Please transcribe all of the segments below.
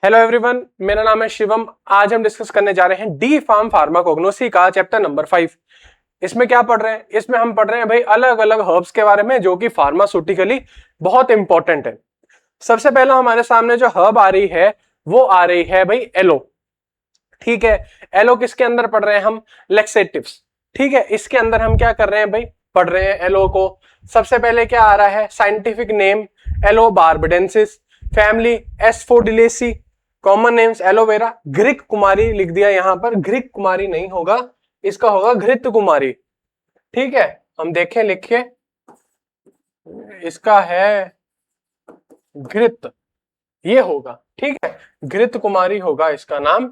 Hello everyone, मेरा नाम है शिवम। आज हम डिस्कस करने जा रहे हैं डी फार्म फार्माकोग्नोसी का चैप्टर नंबर 5। इसमें क्या पढ़ रहे हैं? इसमें हम पढ़ रहे हैं भाई अलग अलग हर्ब्स के बारे में जो कि फार्मास्यूटिकली बहुत इंपॉर्टेंट है। सबसे पहला हमारे सामने जो हर्ब आ रही है वो आ रही है भाई एलो। ठीक है, एलो किसके अंदर पढ़ रहे हैं हम? लेक्सेटिव्स। ठीक है, इसके अंदर हम क्या कर रहे हैं भाई? पढ़ रहे हैं एलो को। सबसे पहले क्या आ रहा है? Scientific name Aloe barbadensis, family Asphodelaceae, common names aloe, घृत कुमारी लिख दिया यहां पर। घृत कुमारी नहीं होगा, इसका होगा घृत कुमारी। ठीक है, हम देखें लिखिए, इसका है घृत, ये होगा। ठीक है, घृत कुमारी होगा इसका नाम।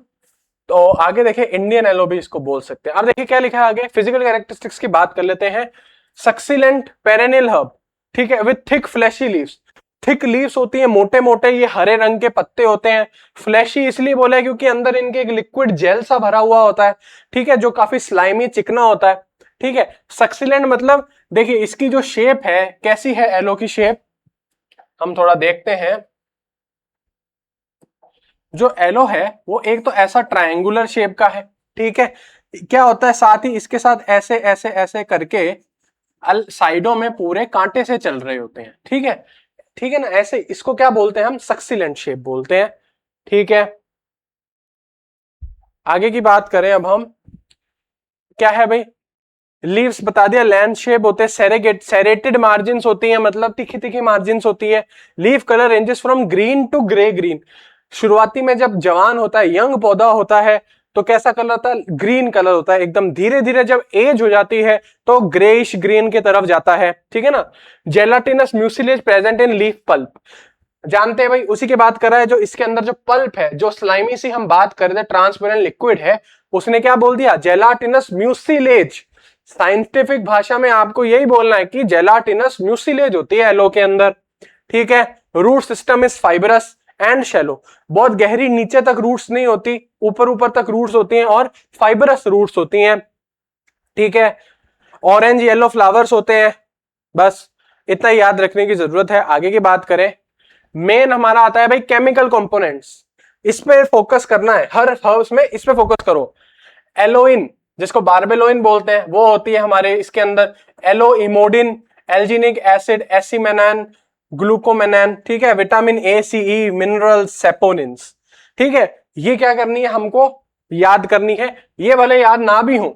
तो आगे देखें, इंडियन एलो भी इसको बोल सकते हैं। अब देखिए क्या लिखा है आगे, फिजिकल कैरेक्टरिस्टिक्स की बात कर लेते हैं। सक्सिलेंट पेरेनियल हर्ब, ठीक है, with thick fleshy leaves. Thick leaves होती है, मोटे मोटे ये हरे रंग के पत्ते होते हैं। फ्लैशी इसलिए बोला है क्योंकि अंदर इनके एक लिक्विड जेल सा भरा हुआ होता है। ठीक है, जो काफी स्लाइमी चिकना होता है। ठीक है, सक्सिलेंट मतलब देखिए इसकी जो शेप है, कैसी है एलो की शेप, हम थोड़ा देखते हैं। जो एलो है वो एक तो ऐसा ट्रायंगुलर शेप का है। ठीक है, क्या होता है साथ ही इसके साथ ऐसे ऐसे ऐसे करके साइडों में पूरे कांटे से चल रहे होते हैं। ठीक है, ठीक है ना, ऐसे इसको क्या बोलते हैं हम? सक्सिलेंट शेप बोलते हैं। ठीक है, आगे की बात करें अब हम, क्या है भाई? लीव्स बता दिया, लैंड शेप होते हैं, सेरेटेड मार्जिन होती है, मतलब तीखी तीखी मार्जिन होती है। Leaf colour ranges from green to grey green. शुरुआती में जब जवान होता है, यंग पौधा होता है, तो कैसा कलर होता है? ग्रीन कलर होता है एकदम। धीरे धीरे जब एज हो जाती है तो ग्रेइश ग्रीन की तरफ जाता है। ठीक है ना। Gelatinous mucilage present in leaf pulp, जानते हैं भाई, उसी की बात कर रहा है। जो इसके अंदर जो पल्प है, जो स्लाइमी सी हम बात कर रहे थे, ट्रांसपेरेंट लिक्विड है, उसने क्या बोल दिया? जेलाटिनस म्यूसिलेज। साइंटिफिक भाषा में आपको यही बोलना है कि जेलाटिनस म्यूसिलेज होती है एलो के अंदर। ठीक है, root system is fibrous and shallow, बहुत गहरी नीचे तक रूट्स नहीं होती, ऊपर ऊपर तक रूट्स होती हैं और फाइबरस रूट्स होती हैं। ठीक है, ऑरेंज येलो फ्लावर्स होते हैं। बस इतना याद रखने की जरूरत है। आगे की बात करें, मेन हमारा आता है भाई केमिकल कंपोनेंट्स। इस पे फोकस करना है, हर हाउस में इस पे फोकस करो। एलोइन, जिसको बार्बेलोइन बोलते हैं, वो होती है हमारे इसके अंदर। Aloe emodin, alginic acid, acemannan, glucomannan. ठीक है, vitamin A, C, E, mineral, saponins. ठीक है, ये क्या करनी है हमको? याद करनी है। ये भले याद ना भी हो,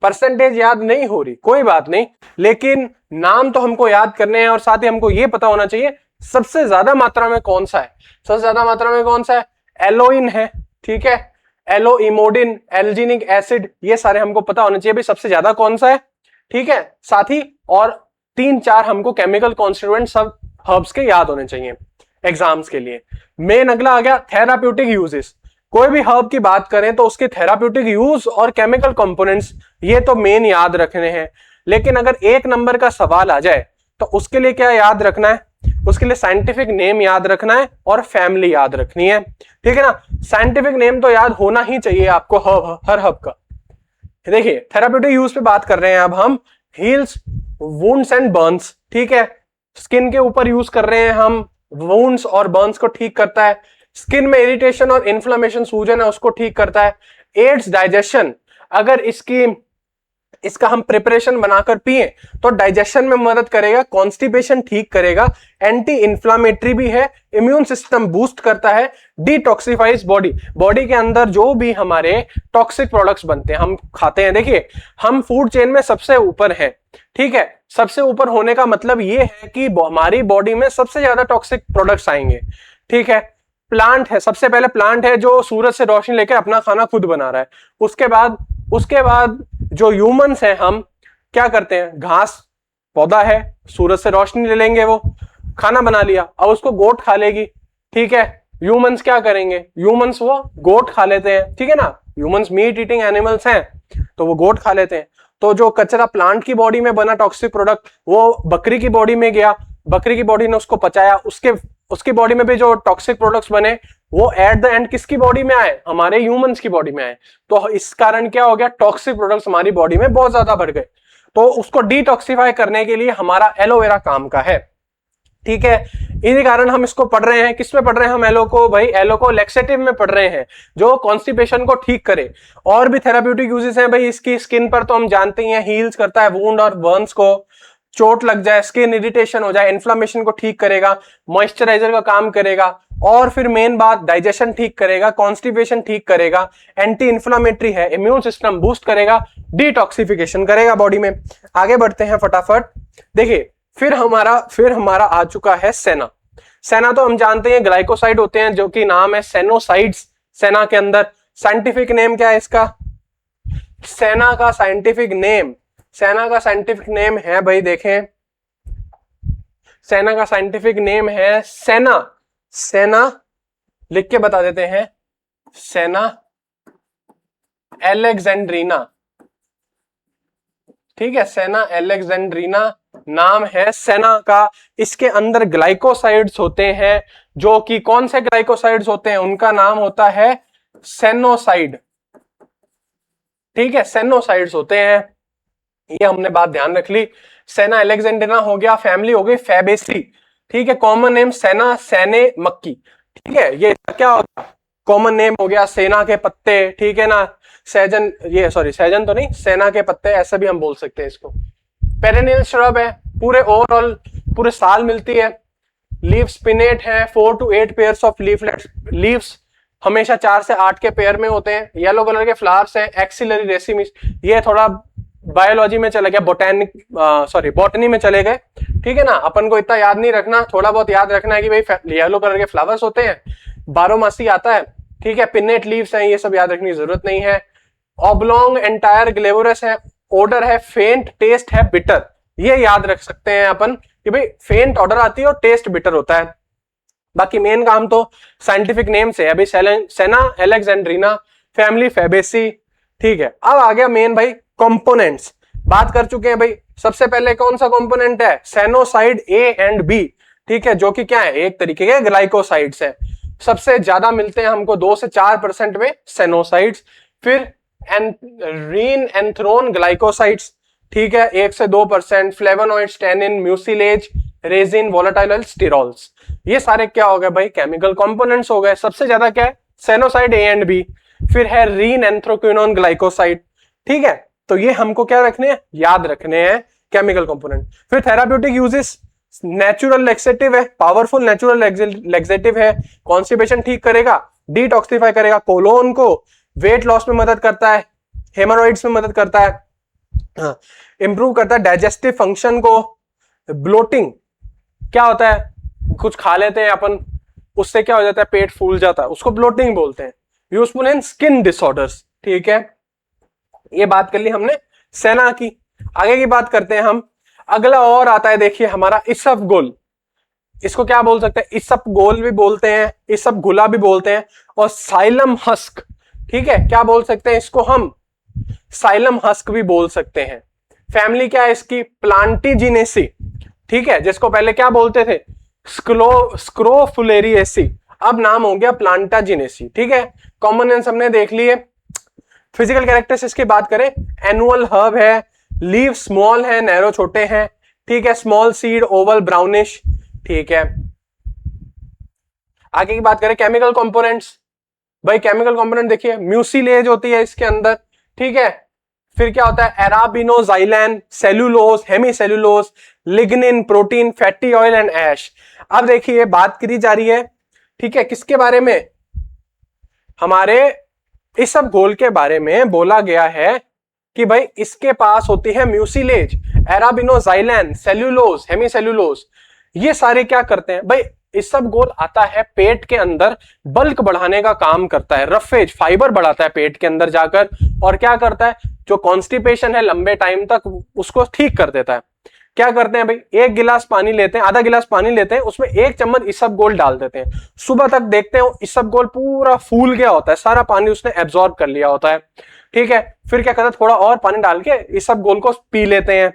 परसेंटेज याद नहीं हो रही, कोई बात नहीं, लेकिन नाम तो हमको याद करने हैं और साथ ही हमको ये पता होना चाहिए सबसे ज्यादा मात्रा में कौन सा है। सबसे ज्यादा मात्रा में कौन सा है? एलोइन है। ठीक है, एलो इमोडिन, एल्जीनिक एसिड, ये सारे हमको पता होने चाहिए भाई सबसे ज्यादा कौन सा है। ठीक है, साथ ही और 3-4 हमको केमिकल कॉन्स्टिट्यूएंट सब हर्ब्स के याद होने चाहिए एग्जाम्स के लिए। मेन अगला आ गया थेराप्यूटिक यूजेस। कोई भी हर्ब की बात करें तो उसके थेराप्यूटिक यूज और केमिकल कंपोनेंट्स, ये तो मेन याद रखने हैं। लेकिन अगर 1 नंबर का सवाल आ जाए तो उसके लिए क्या याद रखना है? उसके लिए साइंटिफिक नेम याद रखना है और फैमिली याद रखनी है। ठीक है ना, साइंटिफिक नेम तो याद होना ही चाहिए आपको हर हर्ब का। देखिए थेराप्यूटिक यूज पे बात कर रहे हैं अब हम। Heels wounds and Burns. ठीक है, स्किन के ऊपर यूज कर रहे हैं हम। वुंड्स और बर्न्स को ठीक करता है। स्किन में इरिटेशन और इन्फ्लेमेशन, सूजन है, उसको ठीक करता है। एड्स डाइजेशन, अगर इसका हम प्रिपरेशन बनाकर पिए तो डाइजेशन में मदद करेगा, कॉन्स्टिपेशन ठीक करेगा, एंटी इंफ्लामेटरी भी है, इम्यून सिस्टम बूस्ट करता है, डिटॉक्सिफाइज बॉडी। बॉडी के अंदर जो भी हमारे टॉक्सिक प्रोडक्ट्स बनते हैं, हम खाते हैं, देखिए हम फूड चेन में सबसे ऊपर हैं। ठीक है, सबसे ऊपर होने का मतलब ये है कि हमारी बॉडी में सबसे ज्यादा टॉक्सिक प्रोडक्ट्स आएंगे। ठीक है, प्लांट है, सबसे पहले प्लांट है जो सूरज से रोशनी लेकर अपना खाना खुद बना रहा है। उसके बाद जो ह्यूमंस हैं, हम क्या करते हैं? घास पौधा है, सूरज से रोशनी ले लेंगे, वो खाना बना लिया, अब उसको गोट खा लेगी। ठीक है, ह्यूमंस क्या करेंगे? ह्यूमंस वो गोट खा लेते हैं। ठीक है ना, ह्यूमंस मीट ईटिंग एनिमल्स हैं तो वो गोट खा लेते हैं। तो जो कचरा प्लांट की बॉडी में बना टॉक्सिक प्रोडक्ट, वो बकरी की बॉडी में गया, बकरी की बॉडी ने उसको पचाया, उसकी बॉडी में भी जो टॉक्सिक प्रोडक्ट्स बने वो एट द एंड किसकी बॉडी में आए? हमारे ह्यूमंस की बॉडी में आए। तो इस कारण क्या हो गया? टॉक्सिक प्रोडक्ट्स हमारी बॉडी में बहुत ज्यादा बढ़ गए। तो उसको डिटॉक्सिफाई करने के लिए हमारा एलोवेरा काम का है। ठीक है, इसी कारण हम इसको पढ़ रहे हैं। किस में पढ़ रहे हैं हम एलो को? भाई एलो को लैक्सेटिव में पढ़ रहे हैं, जो कॉन्स्टिपेशन को ठीक करे। और भी थेराप्यूटिक यूजेस हैं भाई इसकी। स्किन पर तो हम जानते ही हैं, हील्स करता है वुंड और बर्न्स को, चोट लग जाए, स्किन इरिटेशन हो जाए, इन्फ्लामेशन को ठीक करेगा, मॉइस्चराइजर का काम करेगा, और फिर मेन बात डाइजेशन ठीक करेगा, कॉन्स्टिपेशन ठीक करेगा, एंटी इन्फ्लामेटरी है, इम्यून सिस्टम बूस्ट करेगा, डिटॉक्सिफिकेशन करेगा बॉडी में। आगे बढ़ते हैं फटाफट। देखिए फिर हमारा आ चुका है सेना। सेना तो हम जानते हैं ग्लाइकोसाइड होते हैं, जो कि नाम है सेनोसाइड्स। सेना के अंदर साइंटिफिक नेम क्या है इसका? सेना का साइंटिफिक नेम है भाई, देखें, सेना का साइंटिफिक नेम है सेना लिख के बता देते हैं, सेना एलेक्जेंड्रीना। ठीक है, सेना एलेक्जेंड्रीना नाम है सेना का। इसके अंदर ग्लाइकोसाइड्स होते हैं, जो कि कौन से ग्लाइकोसाइड्स होते हैं? उनका नाम होता है सेनोसाइड। ठीक है, सेनोसाइड्स होते हैं, ये हमने बात ध्यान रख ली। सेना एलेक्जेंड्रीना हो गया, फैमिली हो गई फैबेसी। ठीक है, कॉमन नेम सेना, सेने, मक्की। ठीक है, ये क्या होगा? कॉमन नेम हो गया सेना के पत्ते। ठीक है ना, सहजन, ये सॉरी सहजन तो नहीं, सेना के पत्ते ऐसा भी हम बोल सकते हैं इसको। पेरेनियल श्रब है, पूरे ओवरऑल पूरे साल मिलती है। लीव्स पिनेट है, 4 to 8 pairs of leaflets. Leaves हमेशा 4 से 8 के पेयर में होते हैं। येलो कलर के फ्लावर्स हैं, एक्सिलरी रेसिमिस। ये थोड़ा बायोलॉजी में चले गए, बॉटनी में चले गए। ठीक है ना, अपन को इतना याद नहीं रखना, थोड़ा बहुत याद रखना है कि भाई येलो कलर के फ्लावर्स होते हैं, बारहमासी आता है। ठीक है, पिनेट लीव्स हैं, ये सब याद रखने की जरूरत नहीं है। ऑब्लोंग एंटायर ग्लेवरस है, ऑर्डर है फेंट, टेस्ट है बिटर। ये याद रख सकते हैं अपन कि भाई फेंट ऑर्डर आती है और टेस्ट बिटर होता है। बाकी मेन काम तो साइंटिफिक नेम से है भाई, सेना एलेक्जेंड्रीना, फैमिली फैबेसी। ठीक है, अब आ गया मेन भाई कंपोनेंट्स। बात कर चुके हैं भाई, सबसे पहले कौन सा कंपोनेंट है? Sennoside A and B. ठीक है, जो कि क्या है? एक तरीके के ग्लाइकोसाइड्स है। सबसे ज्यादा मिलते हैं हमको 2 से 4% में सेनोसाइड्स। फिर रीन एंथ्रोन ग्लाइकोसाइड्स। ठीक है, 1 से 2%। Flavonoids, tannin, mucilage, resin, volatile sterols. ये सारे क्या हो गए भाई? केमिकल कंपोनेंट्स हो गए। सबसे ज्यादा क्या है? Sennoside A and B. फिर है रीन एंथ्रोक्विनोन ग्लाइकोसाइड। ठीक है, तो ये हमको क्या रखने हैं? याद रखने हैं केमिकल कंपोनेंट। फिर थेराप्यूटिक यूजेस, नेचुरल लेक्सेटिव है, पावरफुल नेचुरल लेक्सेटिव है, कॉन्स्टिपेशन ठीक करेगा, डिटॉक्सिफाई करेगा, कोलोन को वेट लॉस में मदद करता है, हेमोरॉइड्स में मदद करता है, इंप्रूव करता है डाइजेस्टिव फंक्शन को। ब्लोटिंग क्या होता है? कुछ खा लेते हैं अपन, उससे क्या हो जाता है? पेट फूल जाता है, उसको ब्लोटिंग बोलते हैं। यूजफुल इन स्किन डिसऑर्डर्स। ठीक है, ये बात कर ली हमने सेना की। आगे की बात करते हैं हम। अगला और आता है, देखिए हमारा इसबगोल। इसको क्या बोल सकते हैं? इसबगोल भी बोलते हैं, इसबगोला भी बोलते हैं, और साइलम हस्क। ठीक है, क्या बोल सकते हैं इसको हम? साइलम हस्क भी बोल सकते हैं। फैमिली क्या है इसकी? प्लांटिजिनेसी। ठीक है, जिसको पहले क्या बोलते थे? स्क्रोफुलेरिएसी, अब नाम हो गया प्लांटाजिनेसी। ठीक है, कॉमन नेम्स हमने देख लिए। फिजिकल कैरेक्टरिस्टिक्स की बात करें, एनुअल हर्ब है, लीव स्मॉल है, नैरो छोटे हैं। ठीक है, स्मॉल सीड, ओवल, ब्राउनिश। ठीक है, आगे की बात करें केमिकल कंपोनेंट्स। भाई केमिकल कंपोनेंट देखिए, म्यूसिलेज होती है इसके अंदर। ठीक है, फिर क्या होता है? Arabinoxylan, cellulose, hemicellulose, lignin, protein, fatty oil and ash. अब देखिए बात करी जा रही है, ठीक है, किसके बारे में? हमारे इसबगोल के बारे में बोला गया है कि भाई इसके पास होती है म्यूसिलेज, एराबिनोजाइलैन, सेलुलोज, हेमीसेलुलोज। ये सारे क्या करते हैं भाई? इसबगोल आता है पेट के अंदर, बल्क बढ़ाने का काम करता है, रफेज फाइबर बढ़ाता है पेट के अंदर जाकर, और क्या करता है? जो कॉन्स्टिपेशन है लंबे टाइम तक उसको ठीक कर देता है। क्या करते हैं भाई? 1 गिलास पानी लेते हैं, आधा गिलास पानी लेते हैं, उसमें 1 चम्मच इसबगोल डाल देते हैं। सुबह तक देखते हैं इसबगोल पूरा फूल गया होता है, सारा पानी उसने एब्जॉर्ब कर लिया होता है। ठीक है, फिर क्या करते हैं? थोड़ा और पानी डाल के इसबगोल को पी लेते हैं।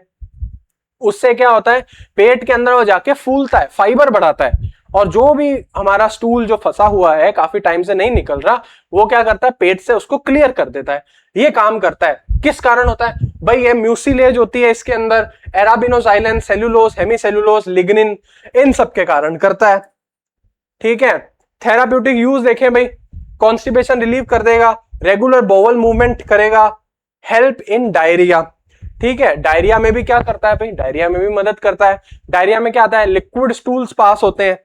उससे क्या होता है? पेट के अंदर वो जाके फूलता है, फाइबर बढ़ाता है, और जो भी हमारा स्टूल जो फंसा हुआ है काफी टाइम से नहीं निकल रहा, वो क्या करता है? पेट से उसको क्लियर कर देता है। ये काम करता है। किस कारण होता है भाई? ये म्यूसिलेज होती है इसके अंदर, एराबिनोजाइलिन, सेलुलोज, हेमीसेलुलोज, लिग्निन, इन सब के कारण करता है। ठीक है, थेराप्यूटिक यूज देखें भाई, कॉन्स्टिपेशन रिलीव कर देगा, रेगुलर बोवल मूवमेंट करेगा, हेल्प इन डायरिया। ठीक है, डायरिया में भी क्या करता है भाई? डायरिया में भी मदद करता है। डायरिया में क्या आता है? लिक्विड स्टूल्स पास होते हैं।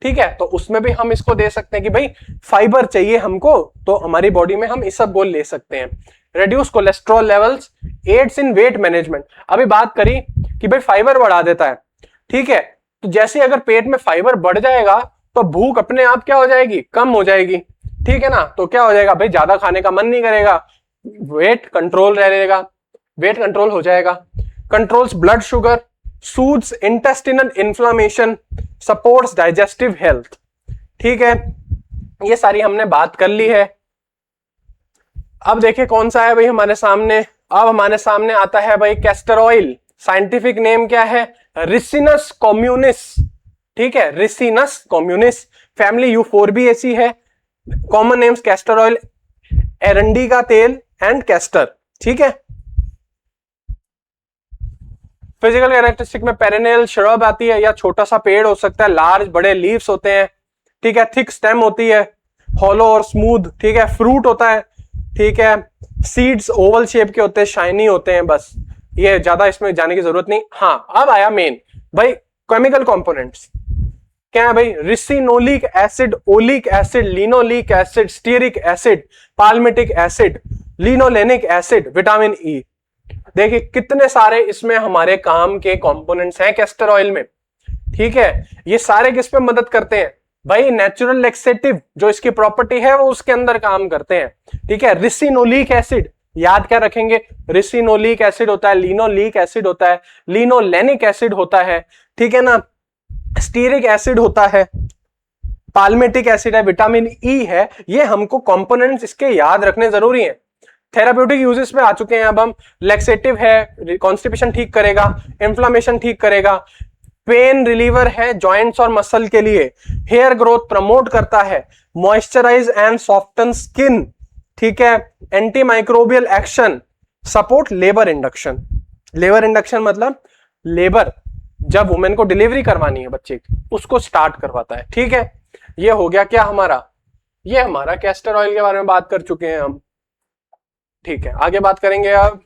ठीक है, तो उसमें भी हम इसको दे सकते हैं कि भाई फाइबर चाहिए हमको, तो हमारी बॉडी में हम इसबगोल ले सकते हैं। रेड्यूस कोलेस्ट्रॉल लेवल्स, एड्स इन वेट मैनेजमेंट। अभी बात करी कि भाई फाइबर बढ़ा देता है। ठीक है, तो जैसे अगर पेट में फाइबर बढ़ जाएगा तो भूख अपने आप क्या हो जाएगी? कम हो जाएगी। ठीक है ना, तो क्या हो जाएगा भाई? ज्यादा खाने का मन नहीं करेगा, वेट कंट्रोल रहेगा, वेट कंट्रोल हो जाएगा। Controls blood sugar, soothes intestinal inflammation, supports digestive health. ठीक है, ये सारी हमने बात कर ली है। अब देखिए कौन सा है भाई हमारे सामने। अब हमारे सामने आता है भाई कैस्टर ऑयल। साइंटिफिक नेम क्या है? Ricinus communis. ठीक है, रिसिनस कम्युनिस, फैमिली यूफोर्बिएसी है। कॉमन नेम्स कैस्टर ऑयल, एरंडी का तेल एंड कैस्टर। ठीक है, फिजिकल कैरेक्टरिस्टिक में पेरेनियल श्रब आती है, या छोटा सा पेड़ हो सकता है, लार्ज बड़े लीव्स होते हैं। ठीक है, थिक स्टेम होती है, हॉलो और स्मूथ। ठीक है, फ्रूट होता है। ठीक है, सीड्स ओवल शेप के होते हैं, शाइनी होते हैं। बस ये ज्यादा इसमें जाने की जरूरत नहीं। हाँ, अब आया मेन भाई, केमिकल कंपोनेंट्स क्या है भाई? Ricinoleic acid, oleic acid, linoleic acid, stearic acid, palmitic acid, linolenic acid, vitamin E. देखिए कितने सारे इसमें हमारे काम के कंपोनेंट्स हैं कैस्टर ऑयल में। ठीक है, ये सारे किस पे मदद करते हैं भाई? नेचुरल लेक्सेटिव जो इसकी प्रॉपर्टी है वो उसके अंदर काम करते हैं। ठीक है, रिसिनोलिक एसिड याद क्या रखेंगे? रिसिनोलिक एसिड होता है, लिनोलिक एसिड होता है, लिनोलेनिक एसिड होता है। ठीक है ना, स्टीरिक एसिड होता है, पाल्मेटिक एसिड है, विटामिन ई है। ये हमको कंपोनेंट्स इसके याद रखने जरूरी हैं। थेराप्यूटिक यूजेस में आ चुके हैं अब हम। लेक्सेटिव है, कॉन्स्टिपेशन ठीक करेगा, इन्फ्लामेशन ठीक करेगा, पेन रिलीवर है जॉइंट्स और मसल के लिए, हेयर ग्रोथ प्रमोट करता है, मॉइस्चराइज एंड सॉफ्टन स्किन। ठीक है, anti microbial action, support labour induction. Labour induction मतलब लेबर, जब वुमेन को डिलीवरी करवानी है बच्चे की, उसको स्टार्ट करवाता है। ठीक है, ये हो गया क्या हमारा? ये हमारा कैस्टर ऑयल के बारे में बात कर चुके हैं हम। ठीक है, आगे बात करेंगे अब।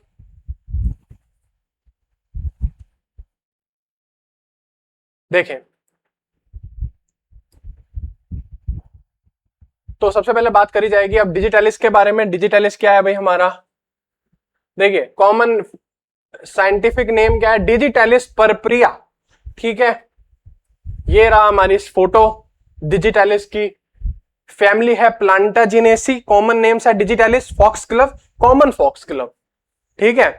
देखें, तो सबसे पहले बात करी जाएगी अब डिजिटलिस के बारे में। डिजिटलिस क्या है भाई हमारा? देखिए कॉमन साइंटिफिक नेम क्या है? डिजिटलिस परप्रिया। ठीक है, ये रहा हमारी इस फोटो डिजिटलिस की। फैमिली है प्लांटाजिनेसी, कॉमन नेम्स है डिजिटलिस, फॉक्सग्लोव, कॉमन फॉक्सग्लोव। ठीक है,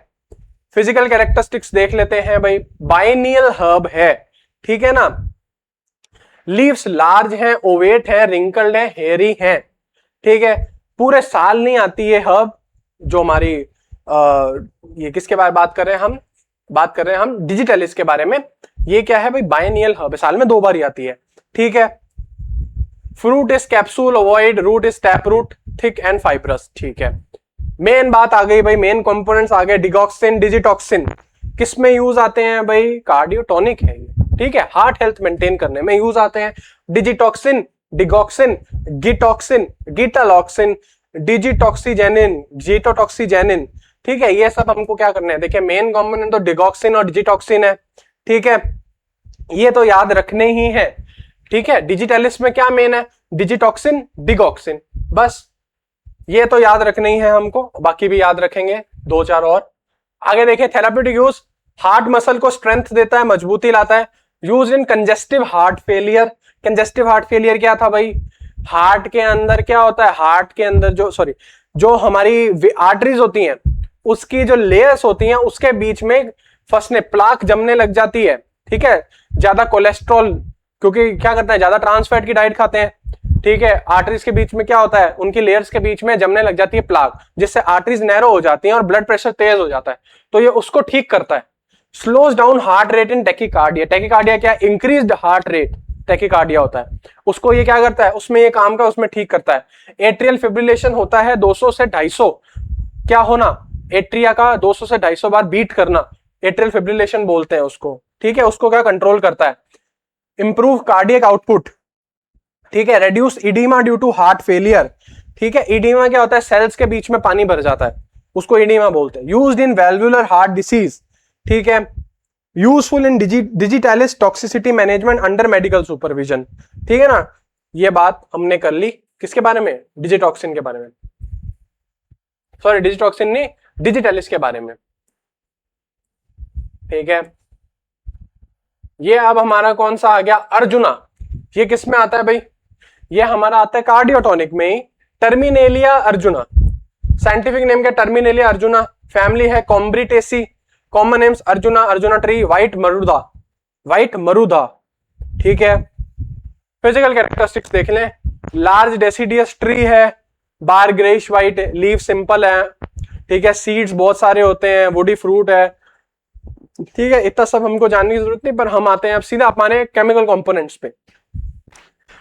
फिजिकल कैरेक्टरिस्टिक्स देख लेते हैं भाई। बाइनियल हर्ब है। ठीक है ना, लीव्स लार्ज हैं, ओवेट है, रिंकल्ड है, हेयरी है। ठीक है, पूरे साल नहीं आती है हर्ब। जो हमारी ये किसके बारे में बात कर रहे हैं हम? बात कर रहे हैं हम डिजिटलिस के बारे में। ये क्या है भाई? बाइनियल हर्ब, साल में 2 बार ही आती है। ठीक है, fruit is capsule ovoid, root is tap root, thick and fibrous. ठीक है, मेन बात आ गई भाई, मेन कंपोनेंट्स आ गए। डिगॉक्सिन, डिजिटॉक्सिन किस में यूज आते हैं भाई? कार्डियोटोनिक है ये। ठीक है, हार्ट हेल्थ मेंटेन करने में यूज आते हैं। Digitoxin, digoxin, gitoxin, gitaloxin, digitoxigenin, gitoxigenin. ठीक है, ये सब हमको क्या करना है? देखिए मेन कंपोनेंट तो डिगॉक्सिन और डिजिटॉक्सिन है। ठीक है, ये तो याद रखने ही है। ठीक है, डिजिटलिस में क्या मेन है? डिजिटॉक्सिन, डिगॉक्सिन, बस ये तो याद रखने ही है हमको, बाकी भी याद रखेंगे 2-4 और। आगे देखिए थेराप्यूटिक यूज, हार्ट मसल को स्ट्रेंथ देता है, मजबूती लाता है। यूज इन congestive heart failure. Congestive heart failure क्या था भाई? हार्ट के अंदर क्या होता है? हार्ट के अंदर जो हमारी आर्टरीज होती हैं, उसकी जो लेयर्स होती हैं उसके बीच में फंसने, प्लाक जमने लग जाती है। ठीक है, ज्यादा कोलेस्ट्रॉल, क्योंकि क्या करता है, ज्यादा ट्रांस फैट की डाइट खाते हैं। ठीक है, आर्टरीज के बीच में क्या होता है? उनकी लेयर्स के बीच में जमने लग जाती है प्लाक, जिससे आर्टरीज नैरो हो जाती हैं और ब्लड प्रेशर तेज हो जाता है। तो ये उसको ठीक करता है। Slows down heart rate in tachycardia. Tachycardia क्या? इंक्रीज्ड हार्ट रेट टैकीकार्डिया होता है, उसको ये क्या करता है? उसमें ये काम का उसमें ठीक करता है। एट्रियल फिब्रिलेशन होता है 200 से 250 क्या होना? एट्रिया का 200 से 250 बार बीट करना, एट्रियल फिब्रिलेशन बोलते हैं उसको, ठीक है। उसको क्या कंट्रोल करता है, इंप्रूव कार्डियक आउटपुट, ठीक है, reduce oedema due to heart failure, ठीक है। इडीमा क्या होता है, सेल्स के बीच में पानी भर जाता है, उसको इडीमा बोलते हैं। यूज्ड इन वैल्वुलर हार्ट डिसीज, ठीक है। Useful in digitalis toxicity management under medical supervision, ठीक है ना। ये बात हमने कर ली किसके बारे में, डिजिटॉक्सिन के बारे में, सॉरी डिजिटॉक्सिन नहीं, डिजिटैलिस के बारे में, ठीक है। ये अब हमारा कौन सा आ गया, अर्जुना। ये किस में आता है भाई, ये हमारा आता है कार्डियोटोनिक में ही, टर्मिनेलिया अर्जुना, साइंटिफिक नेम क्या, टर्मिनेलिया अर्जुना। फैमिली है Combretaceae, common names arjuna, arjuna tree, white marudah, white marudah, ठीक है। फिजिकल कैरेक्टरिस्टिक्स देख लें, लार्ज डेसिडियस ट्री है, बार ग्रेइश व्हाइट, लीव सिंपल है, ठीक है। सीड्स बहुत सारे होते हैं, वुडी फ्रूट है, ठीक है। इतना सब हमको जानने की जरूरत नहीं, पर हम आते हैं अब सीधा हमारे केमिकल कंपोनेंट्स पे।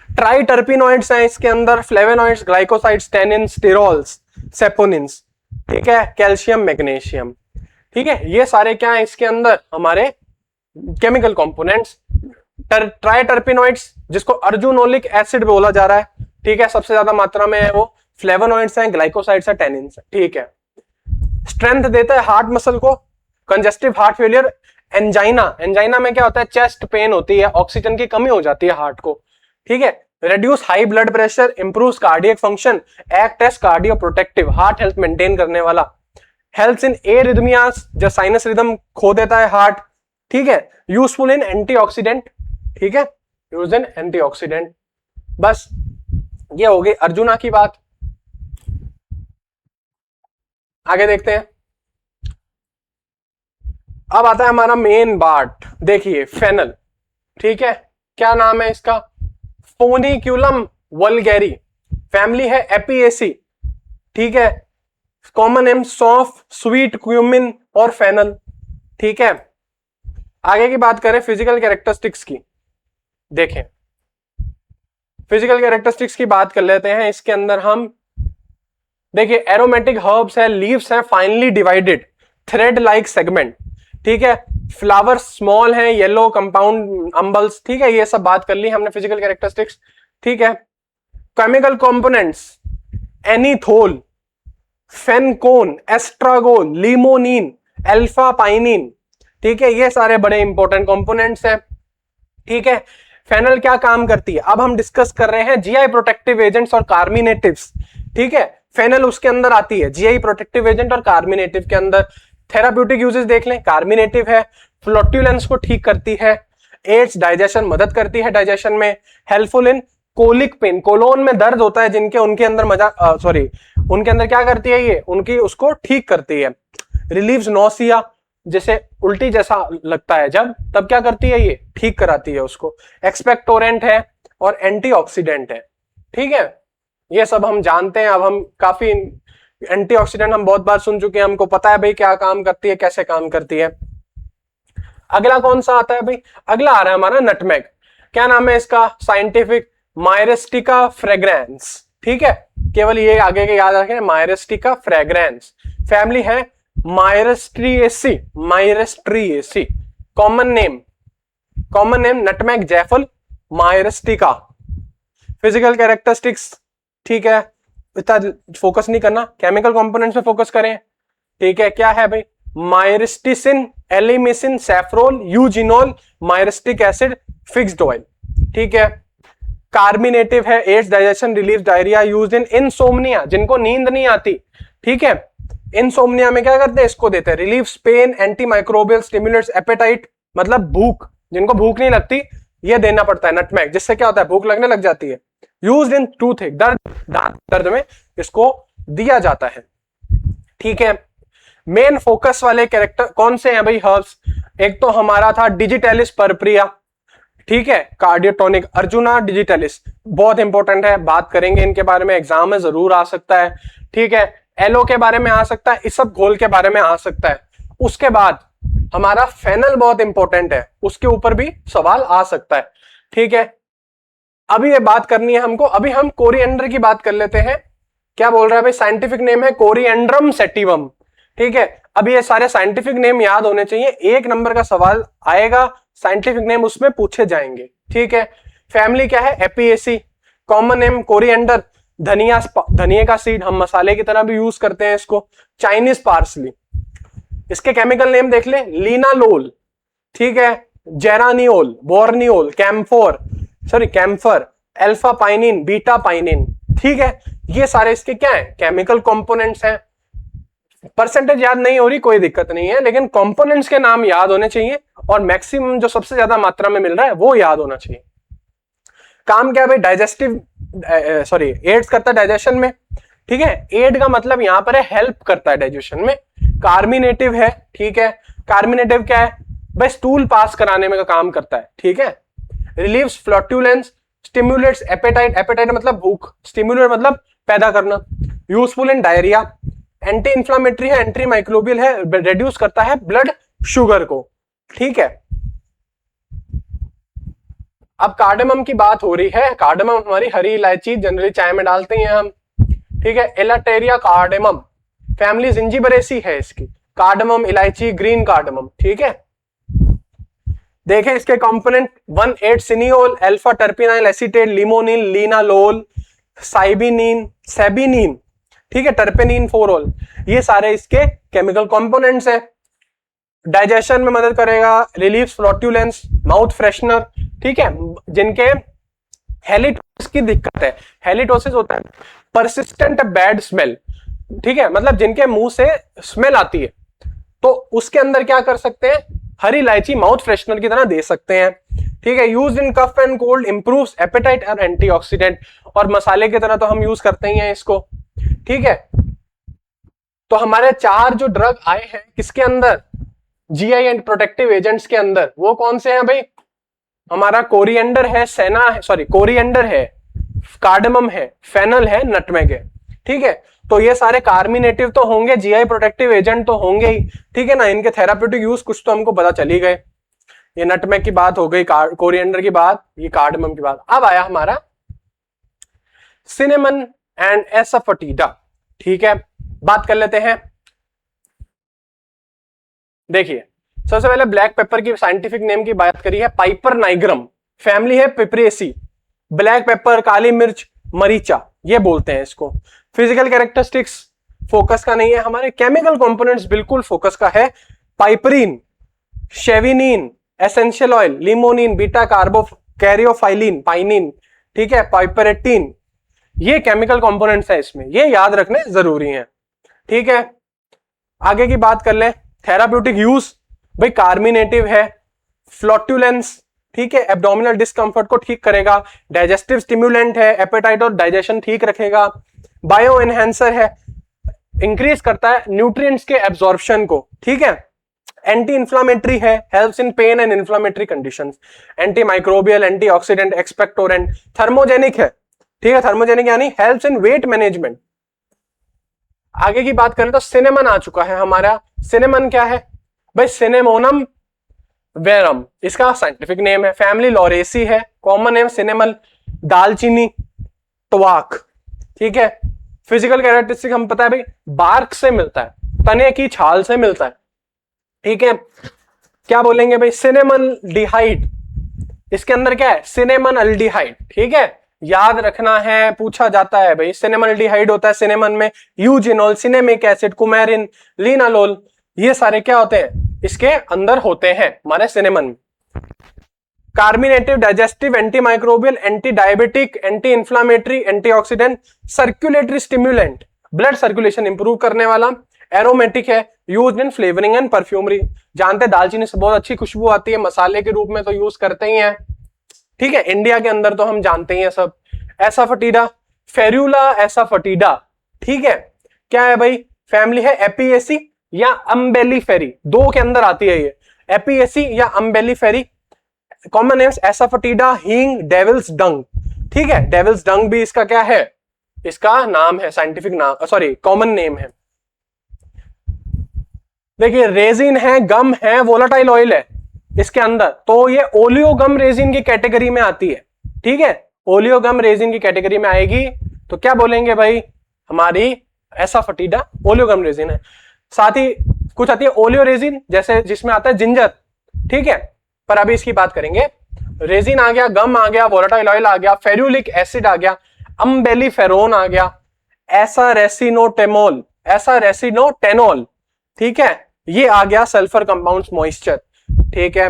ट्राई टर्पिनोइड्स हैं इसके अंदर, flavonoids, glycosides, tannins, sterols, saponins, ठीक है, कैल्शियम, मैग्नीशियम, ठीक है। ये सारे क्या है इसके अंदर हमारे केमिकल कंपोनेंट्स। ट्राई टर्पिनोइड्स जिसको अर्जुनोलिक एसिड बोला जा रहा है, ठीक है, सबसे ज्यादा मात्रा में है वो, फ्लेवोनोइड्स हैं, ग्लाइकोसाइड्स हैं, टेनिन्स हैं, ठीक है। स्ट्रेंथ देता है हार्ट मसल को, congestive heart failure, angina, angina में क्या होता है, चेस्ट पेन होती है, ऑक्सीजन की कमी हो जाती है हार्ट को, ठीक है। Reduce high blood pressure, improves cardiac function, act as cardio protective, heart health maintain करने वाला, हेल्प्स इन एरिथमियास, जो साइनस रिदम खो देता है हार्ट, ठीक है। यूजफुल इन एंटीऑक्सीडेंट, ठीक है, यूज इन एंटीऑक्सीडेंट। बस ये हो गई अर्जुना की बात। आगे देखते हैं, अब आता है हमारा मेन पार्ट, देखिए फेनल, ठीक है। क्या नाम है इसका, फोनिक्यूलम वल्गैरी, फैमिली है एपिएसी, ठीक है। कॉमन नेम सौंफ, स्वीट क्यूमिन और फेनल, ठीक है। आगे की बात करें फिजिकल कैरेक्टरिस्टिक्स की, देखें फिजिकल कैरेक्टरिस्टिक्स की बात कर लेते हैं। इसके अंदर हम देखिए एरोमेटिक हर्ब्स है, लीव्स है finally divided, thread like segment, ठीक है। फ्लावर्स स्मॉल है, येलो कंपाउंड अंबल्स, ठीक है। ये सब बात कर ली हमने फिजिकल कैरेक्टरिस्टिक्स, ठीक है। Chemical components, anethole, fenchone, estragon, limonene, alpha pinene, ठीक है। ये सारे बड़े इंपॉर्टेंट कंपोनेंट्स हैं, ठीक है। फेनल क्या काम करती है, अब हम डिस्कस कर रहे हैं जीआई प्रोटेक्टिव एजेंट्स और कार्मिनेटिव्स, ठीक है। फेनल उसके अंदर आती है, जीआई प्रोटेक्टिव एजेंट और कार्मिनेटिव के अंदर। थेराप्यूटिक यूजेस देख लें, कार्मिनेटिव है, फ्लोट्यूलेंस को ठीक करती है, एड्स डाइजेशन, मदद करती है डाइजेशन में, helpful in colic pain, colon में दर्द होता है जिनके, उनके अंदर उनके अंदर क्या करती है ये, उनकी उसको ठीक करती है। रिलीव्स नोसिया, जैसे उल्टी जैसा लगता है जब, तब क्या करती है ये, ठीक कराती है उसको। एक्सपेक्टोरेंट है और एंटीऑक्सीडेंट है, ठीक है। ये सब हम जानते हैं, अब हम काफी एंटीऑक्सीडेंट हम बहुत बार सुन चुके हैं, हमको पता है भाई क्या काम करती है, कैसे काम करती है। अगला कौन सा आता है भाई, अगला आ रहा है हमारा नटमेग। क्या नाम है इसका, साइंटिफिक मायरिस्टिका फ्रेग्रेंस, ठीक है। केवल ये आगे के याद रखें, मायरिस्टिका फ्रेग्रेंस, फैमिली है Myristicaceae, Myristicaceae. Common name nutmeg, जैफल, मायरिस्टिका। फिजिकल कैरेक्टरिस्टिक्स, ठीक है, इतना फोकस नहीं करना, केमिकल कंपोनेंट्स पे फोकस करें, ठीक है। क्या है भाई, myristicin, elemicin, safrole, eugenol, myristic acid, fixed oil, ठीक है। कार्मिनेटिव है, aids digestion, relief diarrhoea, used in insomnia, जिनको नींद नहीं आती, ठीक है। इनसोम्निया में क्या करते हैं, इसको देते हैं, relief pain, anti microbial, stimulates appetite, मतलब भूख, जिनको भूख नहीं लगती, ये देना पड़ता है नटमेग, जिससे क्या होता है, भूख लगने लग जाती है। यूज्ड इन टूथ, दांत दर्द में इसको दिया जाता है, ठीक है। मेन फोकस वाले कैरेक्टर कौन से हैं भाई, हर्ब्स, एक तो हमारा था डिजिटैलिस परप्रिया, ठीक है, कार्डियोटोनिक अर्जुना, डिजिटैलिस बहुत इंपॉर्टेंट है, बात करेंगे इनके बारे में, एग्जाम में जरूर आ सकता है, ठीक है। एलो के बारे में आ सकता है, इस सब घोल के बारे में आ सकता है। उसके बाद हमारा फेनल बहुत इंपॉर्टेंट है, उसके ऊपर भी सवाल आ सकता है, ठीक है। अभी ये बात करनी है हमको, अभी हम कोरिएंडर की बात कर लेते हैं। क्या बोल रहा है भाई, साइंटिफिक नेम है कोरिएंड्रम सेटिवम, ठीक है, अब ये सारे साइंटिफिक नेम याद होने चाहिए, 1 नंबर का सवाल आएगा, साइंटिफिक नेम उसमें पूछे जाएंगे। ठीक है, फैमिली क्या है, एपिएसी। कॉमन नेम कोरिएंडर, धनिया, धनिया का सीड, हम मसाले की तरह भी यूज करते हैं इसको। Chinese parsley. इसके केमिकल नेम देख ले, लीनालोल, ठीक है, geraniol, borneol, camphor, alpha pinene, beta pinene. ठीक है, ये सारे इसके क्या है, केमिकल कंपोनेंट्स हैं। परसेंटेज याद नहीं हो रही कोई दिक्कत नहीं है, लेकिन कंपोनेंट्स के नाम याद होने चाहिए और मैक्सिमम जो सबसे ज्यादा मात्रा में मिल रहा है वो याद होना चाहिए। काम क्या है भाई, डाइजेस्टिव, एड्स करता है डाइजेशन में। ठीक है, एड का मतलब यहां पर है हेल्प करता है डाइजेशन में। कार्मिनेटिव है, ठीक है, कार्मिनेटिव क्या है भाई, स्टूल पास कराने में का काम करता है। ठीक है, relieves flatulence, stimulates appetite, appetite मतलब भूख, स्टिमुलेट मतलब पैदा करना, useful in diarrhoea, anti inflammatory है, एंटी माइक्रोबियल है, रिड्यूस करता है ब्लड शुगर को। ठीक है, अब कार्डेमम की बात हो रही है। कार्डेमम हमारी हरी इलायची, जनरली चाय में डालते हैं हम। ठीक है, एलाटेरिया कार्डेमम, फैमिली जिंजिबरेसी है इसकी। कार्डेमम इलायची, ग्रीन कार्डेमम। ठीक है, देखें इसके कंपोनेंट, 1,8 सिनियोल, अल्फा टर्पिनाइल एसीटेट, लिमोनिल, लीनालोल, साइबिनिन, सेबिनिन, ठीक है, टर्पेनिन, फोरोल, ये सारे इसके केमिकल कंपोनेंट्स हैं। डाइजेशन में मदद करेगा, रिलीव्स फ्लैटुलेंस, माउथ फ्रेशनर। ठीक है, जिनके हेलिटोसिस की दिक्कत है, हेलिटोसिस होता है परसिस्टेंट बैड स्मेल। ठीक है, मतलब जिनके मुंह से स्मेल आती है, तो उसके अंदर क्या कर सकते हैं, हरी इलायची माउथ फ्रेशनर की तरह दे सकते हैं। ठीक है, use in cough and cold, improves appetite और एंटीऑक्सीडेंट, और मसाले की तरह तो हम यूज करते ही हैं इसको। ठीक है, तो हमारे 4 जो ड्रग आए हैं किसके अंदर, जीआई एंड प्रोटेक्टिव एजेंट्स के अंदर, वो कौन से हैं भाई, हमारा कोरिएंडर है, कोरिएंडर है, कार्डेमम है, फेनल है, नटमेग है। ठीक है, तो ये सारे कार्मिनेटिव तो होंगे, जीआई प्रोटेक्टिव एजेंट तो होंगे ही। ठीक है ना, इनके थेराप्यूटिक यूज कुछ तो हमको पता चल ही गए। ये नटमेग की बात हो गई, कोरिएंडर की बात, ये कार्डेमम की बात। अब आया हमारा सिनेमन एंड एसाफोटिडा। ठीक है, बात कर लेते हैं। देखिए, सबसे पहले ब्लैक पेपर की साइंटिफिक नेम की बात करी है, पाइपर नाइग्रम, फैमिली है पिपरेसी। ब्लैक पेपर, काली मिर्च, मरीचा, ये बोलते हैं इसको। फिजिकल कैरेक्टरिस्टिक्स फोकस का नहीं है, हमारे केमिकल कंपोनेंट्स बिल्कुल फोकस का है। पाइपरीन, शेविनिन, essential oil, limonin, beta कार्बो कैरियोफाइलिन, pinene, ठीक है, पाइपरेटिन, ये केमिकल कंपोनेंट्स है इसमें, ये याद रखने जरूरी है। ठीक है, आगे की बात कर ले, थेराप्यूटिक यूज भाई, कार्मिनेटिव है, फ्लैटुलेंस, ठीक है, एब्डोमिनल डिस्कंफर्ट को ठीक करेगा, डाइजेस्टिव स्टिमुलेंट है, एपेटाइट और डाइजेशन ठीक रखेगा, बायो एनहेंसर है, इंक्रीज करता है न्यूट्रिएंट्स के एब्जॉर्प्शन को। ठीक है, एंटी इंफ्लामेटरी है, helps in pen and inflammatory conditions, anti microbial, antioxidant, expectorant, thermogenic है। ठीक है, थर्मोजेनिक यानी हेल्प्स इन वेट मैनेजमेंट। आगे की बात करें तो सिनेमन आ चुका है हमारा। सिनेमन क्या है भाई, सिनेमोनम वेरम इसका साइंटिफिक नेम है, फैमिली लॉरेसी है, कॉमन नेम सिनेमल, दालचीनी, तवाक। ठीक है, फिजिकल कैरेक्टरिस्टिक हम पता है भाई, बार्क से मिलता है, तने की छाल से मिलता है। ठीक है, क्या बोलेंगे भाई, सिनेमन डिहाइड, इसके अंदर क्या है, सिनेमन अल्डिहाइड। ठीक है, याद रखना है, पूछा जाता है भाई, सिनेमन अल्डिहाइड होता है सिनेमन में, यूजिनोल, सिनेमिक एसिड, कुमेरिन, लीनालोल, ये सारे क्या होते हैं इसके अंदर होते हैं हमारे सिनेमन में। Carminative, digestive, anti microbial, anti diabetic, anti inflammatory, antioxidant, circulatory stimulant, blood circulation improve करने वाला, एरोमेटिक है, used in flavouring and perfumery. जानते हैं दालचीनी से बहुत अच्छी खुशबू आती है, मसाले के रूप में तो यूज करते ही हैं। ठीक है, इंडिया के अंदर तो हम जानते ही हैं सब। एसाफोटिडा, फेरुला एसाफोटिडा, ठीक है, क्या है भाई, फैमिली है एपिएसी या अम्बेलिफेरी, दो के अंदर आती है ये, एपिएसी या अम्बेलिफेरी। कॉमन नेम्स एसाफोटिडा, हींग, डेविल्स डंग। ठीक है, डेविल्स डंग भी इसका क्या है, इसका नाम है, साइंटिफिक नाम, सॉरी कॉमन नेम है। देखिए, रेजिन है, गम है, वोलाटाइल ऑयल है इसके अंदर, तो ये ओलियोगम रेजिन की कैटेगरी में आती है। ठीक है, ओलियोगम रेजिन की कैटेगरी में आएगी, तो क्या बोलेंगे भाई, हमारी एसाफोटिडा ओलियोगम रेजिन है। साथ ही कुछ आती है ओलियोरेजिन, जैसे जिसमें आता है जिंजर, ठीक है, पर अभी इसकी बात करेंगे। रेजिन आ गया, गम आ गया, वोलेटाइल ऑयल आ गया, फेरुलिक एसिड आ गया, अम्बेलिफेरोन आ गया, ऐसा रेसिनोटेमोल, ऐसा रेसिनोटेनॉल, ठीक है, ये आ गया सल्फर कंपाउंड्स, मॉइस्चर, ठीक है।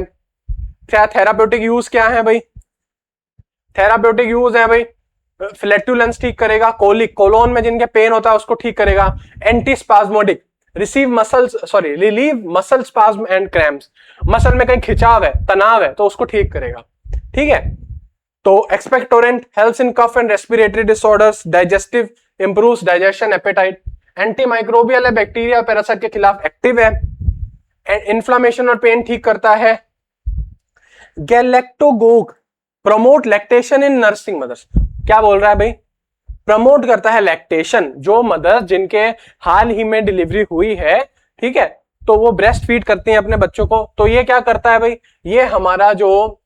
क्या थेराप्यूटिक यूज क्या है भाई? थेराप्यूटिक यूज है भाई, फ्लैटुलेंस ठीक करेगा, कोलिक कोलोन में जिनके पेन होता है उसको ठीक करेगा, anti spasmodic, relieve muscle spasm and cramps, muscle में कहीं खिंचाव है, तनाव है तो उसको ठीक करेगा, ठीक है। तो expectorant helps in cough and respiratory disorders, digestive, improves digestion, appetite, anti microbial है, बैक्टीरिया पैरासाइट के खिलाफ एक्टिव है, इन्फ्लामेशन और पेन ठीक करता है। Galactagogue promote lactation in nursing mothers, क्या बोल रहा है भाई? प्रमोट करता है लैक्टेशन, जो मदर जिनके हाल ही में डिलीवरी हुई है, ठीक है, तो वो ब्रेस्ट फीड करती हैं अपने बच्चों को, तो ये क्या करता है भाई? ये हमारा जो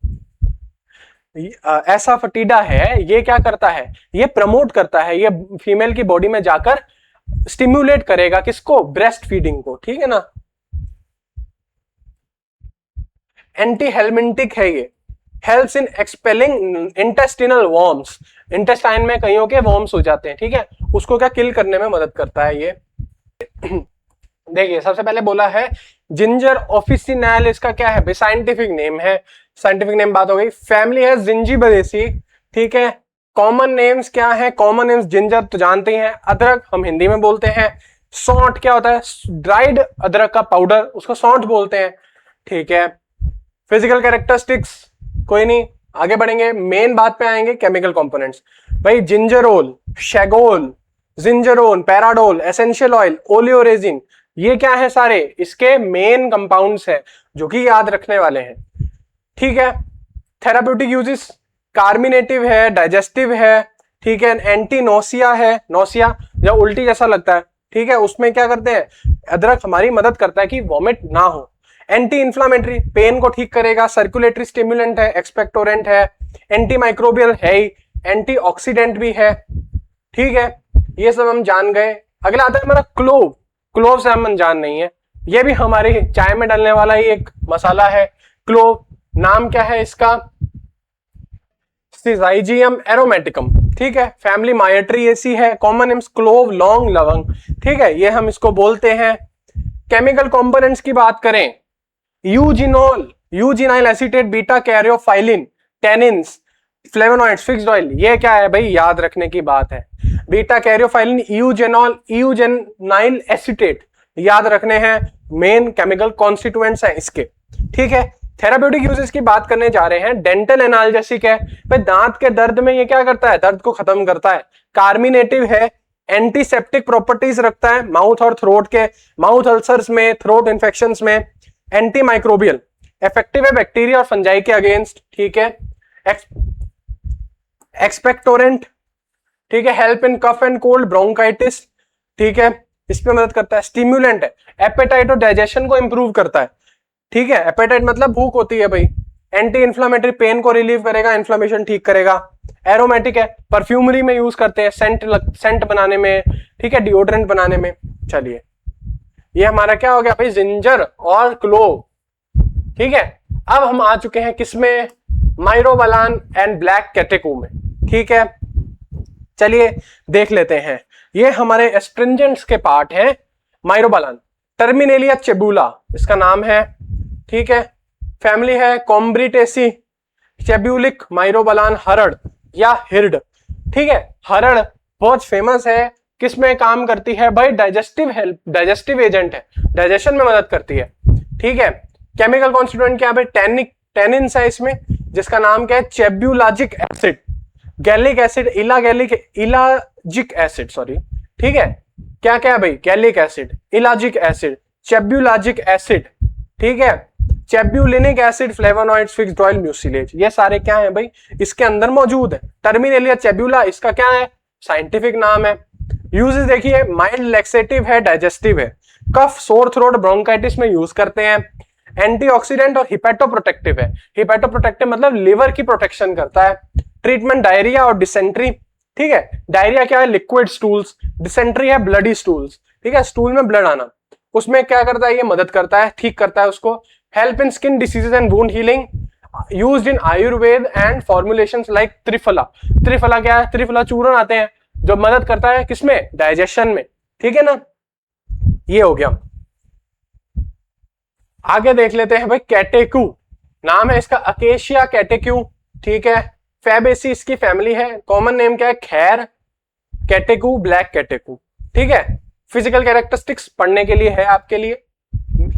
ऐसा फटीडा है, ये क्या करता है? ये प्रमोट करता है, ये फीमेल की बॉडी में जाकर स्टिम्युलेट करेगा किसको? ब्रेस्ट फीडिंग को, ठीक है ना। एंटी हेलमिंटिक है ये, helps in expelling intestinal worms, intestine में कईयों के वॉर्म्स हो जाते हैं, ठीक है, उसको क्या किल करने में मदद करता है ये। देखिए सबसे पहले बोला है जिंजर ऑफिसिनैल, इसका क्या है भाई? साइंटिफिक नेम है, साइंटिफिक नेम बात हो गई। फैमिली है जिंजीबरेसी, ठीक है। कॉमन नेम्स क्या है? कॉमन नेम्स जिंजर तो जानते ही हैं, अदरक हम हिंदी में बोलते हैं, सौंठ क्या होता है? ड्राइड अदरक का पाउडर, उसको सौंठ बोलते हैं, ठीक है। फिजिकल कैरेक्टरिस्टिक्स कोई नहीं, आगे बढ़ेंगे, मेन बात पे आएंगे, केमिकल कंपोनेंट्स। भाई gingerol, shogaol, zingerone, paradol, essential oil, oleoresin, ये क्या है? सारे इसके मेन कंपाउंड्स हैं जो कि याद रखने वाले हैं, ठीक है। थेराप्यूटिक यूजेस, कार्मिनेटिव है, डाइजेस्टिव है, ठीक है, एंटी नोसिया है, नोसिया जब उल्टी जैसा लगता है, ठीक है, उसमें क्या करते हैं? अदरक हमारी मदद करता है कि वॉमिट ना हो। एंटी इंफ्लामेटरी, पेन को ठीक करेगा, सर्कुलेटरी स्टिमुलेंट है, एक्सपेक्टोरेंट है, एंटी माइक्रोबियल है, एंटी ऑक्सीडेंट भी है, ठीक है, ये सब हम जान गए। अगला आता है हमारा क्लोव, क्लोव से हम अनजान नहीं है, ये भी हमारे चाय में डलने वाला ही एक मसाला है। क्लोव नाम क्या है इसका? सिजाइजियम एरोमेटिकम, ठीक है, फैमिली माइट्रिएसी है, कॉमन नेम्स क्लोव, लौंग, लवंग, ठीक है, ये हम इसको बोलते हैं। केमिकल कंपोनेंट्स की बात करें, eugenol, eugenyl acetate, beta caryophyllene, tannins, flavonoids, fixed oil, ये क्या है भाई? याद रखने की बात है। Beta caryophyllene, eugenol, eugenyl acetate, याद रखने हैं, मेन केमिकल कॉन्स्टिट्यूएंट्स हैं इसके, ठीक है। थेराप्यूटिक यूजेस की बात करने जा रहे हैं, डेंटल एनाल्जेसिक है भाई, दांत के दर्द में ये क्या करता है? दर्द को खत्म करता है। कार्मिनेटिव है, एंटीसेप्टिक प्रॉपर्टीज रखता है माउथ और थ्रोट के, माउथ अल्सर्स में, थ्रोट इंफेक्शंस में। एंटी माइक्रोबियल, इफेक्टिव है बैक्टीरिया और फंजाई के अगेंस्ट, ठीक है। एक्सपेक्टोरेंट, ठीक है, help in cough and cold, bronchitis, ठीक है, इस पे मदद करता है। स्टिम्युलेंट है, एपेटाइट और डाइजेशन को इंप्रूव करता है, ठीक है, एपेटाइट मतलब भूख होती है भाई। एंटी इंफ्लामेटरी, पेन को रिलीव करेगा, इन्फ्लामेशन ठीक करेगा। एरोमेटिक है, परफ्यूमरी में यूज करते हैं, सेंट बनाने में, ठीक है, डिओड्रेंट बनाने में। चलिए ये हमारा क्या हो गया भाई? जिंजर और क्लोव, ठीक है। अब हम आ चुके हैं किसमें? माइरोबालान एंड ब्लैक कैटेकू में, ठीक है। चलिए देख लेते हैं, ये हमारे एस्ट्रिंजेंट्स के पार्ट हैं। माइरोबालान, टर्मिनेलिया चेबुला इसका नाम है, ठीक है। फैमिली है कॉम्ब्रिटेसी, चेब्यूलिक, माइरोबालान, हरड़ या हिरड, ठीक है। हरड़ बहुत फेमस है, किसमें काम करती है भाई? डाइजेस्टिव हेल्प, डाइजेस्टिव एजेंट है, डाइजेशन में मदद करती है, ठीक है। केमिकल कॉन्स्टिट्यूएंट क्या है? टेनिन्स है इसमें, जिसका नाम क्या है? Chebulagic acid, gallic acid, ellagic acid, sorry, ठीक है। क्या क्या है भाई? Gallic acid, ellagic acid, chebulagic acid, ठीक है, chebulinic acid, flavonoids, fixed oil, mucilage, ये सारे क्या है भाई? इसके अंदर मौजूद है। टर्मिनेलिया चेब्यूला इसका क्या है? साइंटिफिक नाम है। यूजेस देखिए, माइल्ड लैक्सेटिव है, डाइजेस्टिव है, कफ, सोर थ्रोट, ब्रोंकाइटिस में यूज करते हैं। एंटीऑक्सीडेंट और हिपैटोप्रोटेक्टिव है, हिपैटोप्रोटेक्टिव मतलब लिवर की प्रोटेक्शन करता है। ट्रीटमेंट डायरिया और डिसेंट्री, ठीक है, डायरिया क्या है? लिक्विड स्टूल्स, डिसेंट्री है ब्लडी स्टूल्स, ठीक है, स्टूल में ब्लड आना। उसमें क्या करता है, ये मदद करता है, ठीक करता है उसको। Help in skin diseases and wound healing, used in Ayurveda and formulations like triphala. Triphala क्या है, त्रिफला चूर्ण आते हैं जो मदद करता है किसमें, डाइजेशन में, ठीक है ना। ये हो गया। आगे देख लेते हैं भाई कैटेक्यू, नाम है इसका अकेशिया कैटेक्यू, ठीक है। फैबेसी इसकी फैमिली है, कॉमन नेम क्या है, खैर कैटेक्यू, ब्लैक कैटेक्यू, ठीक है। फिजिकल कैरेक्टरिस्टिक्स पढ़ने के लिए है आपके लिए।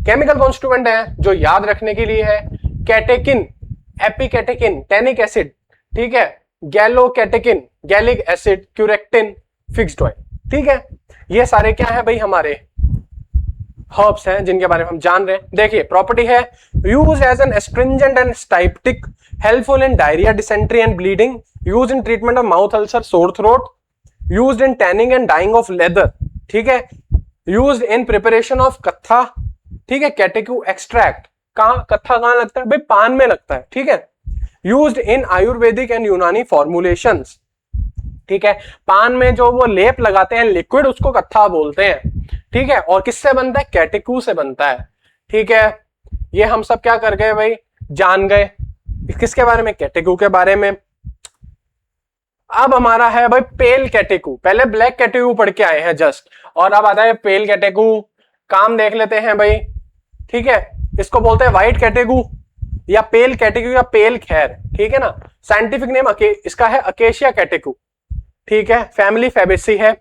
केमिकल कॉन्स्टिट्यूएंट है जो याद रखने के लिए है, कैटेकिन, एपिकैटेकिन, टैनिक एसिड, ठीक है, गैलोकैटेकिन, गैलिक एसिड, क्यूरेक्टिन, फिक्स्ड ऑयल, ठीक है। ये सारे क्या है भाई, हमारे हर्ब्स हैं जिनके बारे में हम जान रहे हैं। देखिए प्रॉपर्टी है, use as an astringent and styptic, helpful in diarrhoea, dysentery and bleeding, use in treatment of mouth ulcer, sore throat, used in tanning and dyeing of leather, ठीक है, यूज्ड इन प्रिपरेशन ऑफ कत्था, ठीक है, कैटेक्यू extract, कत्था कहां लगता है भाई, पान में लगता है, ठीक है, यूज्ड इन आयुर्वेदिक एंड यूनानी फॉर्मुलेशंस, ठीक है, पान में जो वो लेप लगाते हैं लिक्विड उसको कत्था बोलते हैं, ठीक है, और किससे बनता है, कैटेक्यू से बनता है, ठीक है। ये हम सब क्या कर गए भाई, जान गए किसके बारे में, कैटेक्यू के बारे में। अब हमारा है भाई पेल कैटेक्यू, पहले ब्लैक कैटेक्यू पढ़ के आए हैं जस्ट, और अब आता है पेल कैटेक्यू। काम देख लेते हैं भाई, ठीक है, इसको बोलते हैं व्हाइट कैटेक्यू या पेल कैटेक्यू या पेल खैर, ठीक है ना। साइंटिफिक नेम इसका है अकेशिया कैटेक्यू, ठीक है, फैमिली फैबेसी है।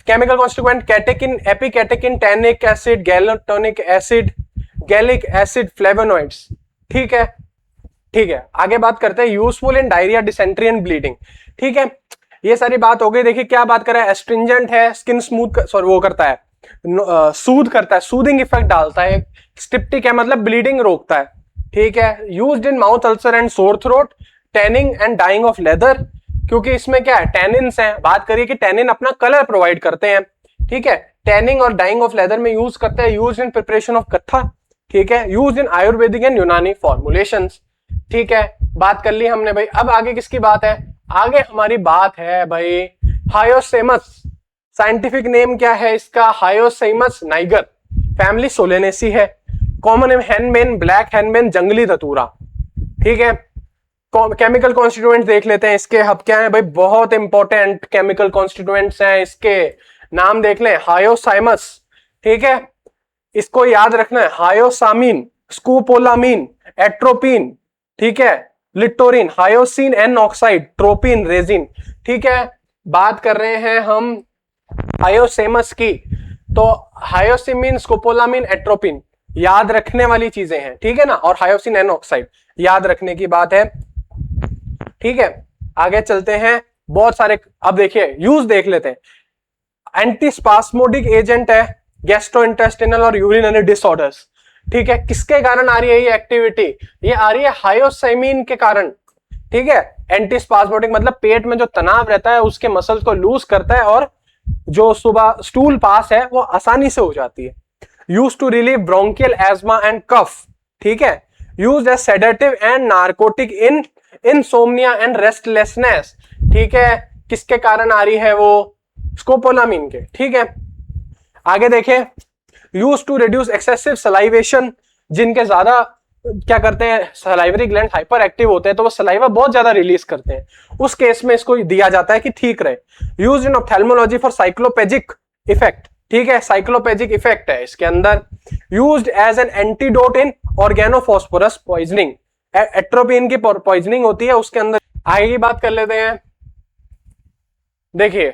Chemical constituent catechin, epicatechin, tannic acid, gallotannic acid, gallic acid, flavonoids, ठीक है, ठीक है। आगे बात करते हैं useful in diarrhoea, dysentery and bleeding, ठीक है। ये सारी बात हो गई। देखिए क्या बात कर रहा है, एस्ट्रिंजेंट है, स्किन स्मूथ सॉरी वो करता है, सूद करता है, सूदिंग इफेक्ट डालता है, स्टिप्टिक है मतलब ब्लीडिंग रोकता है, ठीक है, used in mouth ulcer and sore throat, tanning and dyeing of leather, क्योंकि इसमें क्या है, टैनिन्स हैं, बात करिए कि टैनिन अपना कलर प्रोवाइड करते हैं, ठीक है, टैनिंग और डाइंग ऑफ लेदर में यूज करते हैं, यूज्ड इन प्रिपरेशन ऑफ कत्था, ठीक है, यूज्ड इन आयुर्वेदिक एंड यूनानी फॉर्मुलेशंस, ठीक है, बात कर ली हमने भाई। अब आगे किसकी बात है, आगे हमारी बात है भाई हायोसेमस, साइंटिफिक नेम क्या है इसका, हायोसेमस नाइगर, फैमिली सोलेनेसी है, कॉमन नेम हैनबेन, ब्लैक हैनबेन, जंगली धतूरा, ठीक है। केमिकल कॉन्स्टिट्यूएंट्स देख लेते हैं इसके, अब क्या है भाई, बहुत इंपॉर्टेंट केमिकल कॉन्स्टिट्यूएंट्स हैं इसके, नाम देख लें, हायोसाइमस, ठीक है, इसको याद रखना है, हायोसामीन, स्कोपोलामीन, एट्रोपिन, ठीक है, littorine, hyoscine N oxide, tropine, resin, ठीक है। बात कर रहे हैं हम हायोसेमस की, तो हायोसिमिन, स्कोपोलामीन, एट्रोपिन याद रखने वाली चीजें हैं, ठीक है ना, और हायोसिन एन ऑक्साइड याद रखने की बात है, ठीक है। आगे चलते हैं, बहुत सारे, अब देखिए यूज देख लेते हैं। एंटीस्पास्मोडिक एजेंट है, गैस्ट्रोइंटेस्टिनल और यूरिनरी डिसऑर्डर्स, ठीक है, किसके कारण आ रही है ये एक्टिविटी, ये आ रही है हायोसाइमिन के कारण, ठीक है। एंटीस्पास्मोडिक मतलब पेट में जो तनाव रहता है उसके मसल्स को लूज करता है और जो सुबह स्टूल पास है वो आसानी से हो जाती है। Use to relieve bronchial asthma and cough, ठीक है, use as sedative and narcotic in insomnia and restlessness, ठीक है, किसके कारण आ रही है वो, स्कोपोलामीन के, ठीक है। आगे देखें, use to reduce excessive salivation, जिनके ज्यादा क्या करते हैं, सलाइवरी ग्लैंड हाइपर एक्टिव होते हैं तो वो सलाइवा बहुत ज्यादा रिलीज करते हैं, उस केस में इसको दिया जाता है कि ठीक रहे। Use in ophthalmology for cycloplegic effect, ठीक है, साइक्लोपेजिक इफेक्ट है इसके अंदर। Used as an antidote in organophosphorus poisoning, atropine की पॉइजनिंग होती है उसके अंदर। आगे की बात कर लेते हैं, देखिए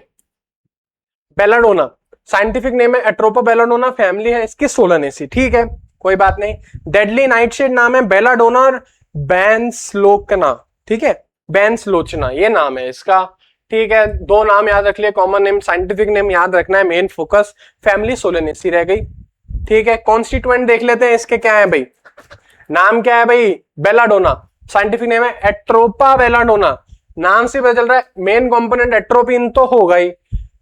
बेलाडोना, साइंटिफिक नेम है एट्रोपा बेलाडोना, फैमिली है इसकी सोलानेसी, ठीक है, कोई बात नहीं। डेडली नाइटशेड नाम है बेलाडोना बैंसलोकना, ठीक है, बैंसलोचना ये नाम है इसका, ठीक है। दो नाम याद रख लिए, कॉमन नेम, साइंटिफिक नेम याद रखना है, मेन फोकस फैमिली सोलेनेसी रह गई, ठीक है। कॉन्स्टिट्यूएंट देख लेते हैं इसके क्या है भाई, नाम क्या है भाई, बेलाडोना, साइंटिफिक नेम है एट्रोपा बेलाडोना, नाम से पता चल रहा है मेन कंपोनेंट एट्रोपिन तो होगा ही,